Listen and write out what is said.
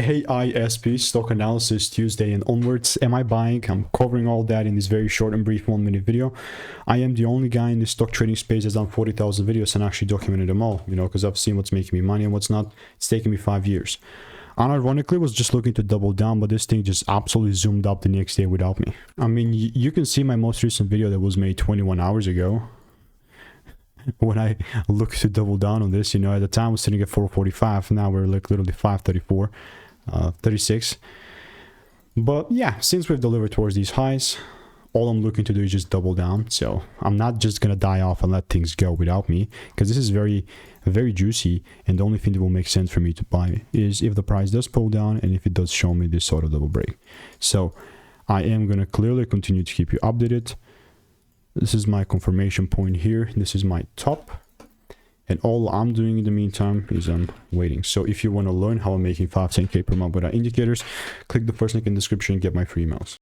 AISP stock analysis Tuesday and onwards. Am I buying? I'm covering all that in this very short and brief 1-minute video. I am the only guy in the stock trading space that's done 40,000 videos and actually documented them all, you know, because I've seen what's making me money and what's not. It's taken me 5 years. Unironically, was just looking to double down, but this thing just absolutely zoomed up the next day without me. I mean, you can see my most recent video that was made 21 hours ago. When I look to double down on this, you know, at the time I was sitting at 445. Now we're like literally 534, 36. But yeah, since we've delivered towards these highs, all I'm looking to do is just double down. So I'm not just gonna die off and let things go without me, because this is very juicy, and the only thing that will make sense for me to buy is if the price does pull down and if it does show me this sort of double break. So I am gonna clearly continue to keep you updated. This is my confirmation point here. This is my top, and all I'm doing in the meantime is I'm waiting. So if you want to learn how I'm making 5-10K per month without indicators, click the first link in the description and get my free emails.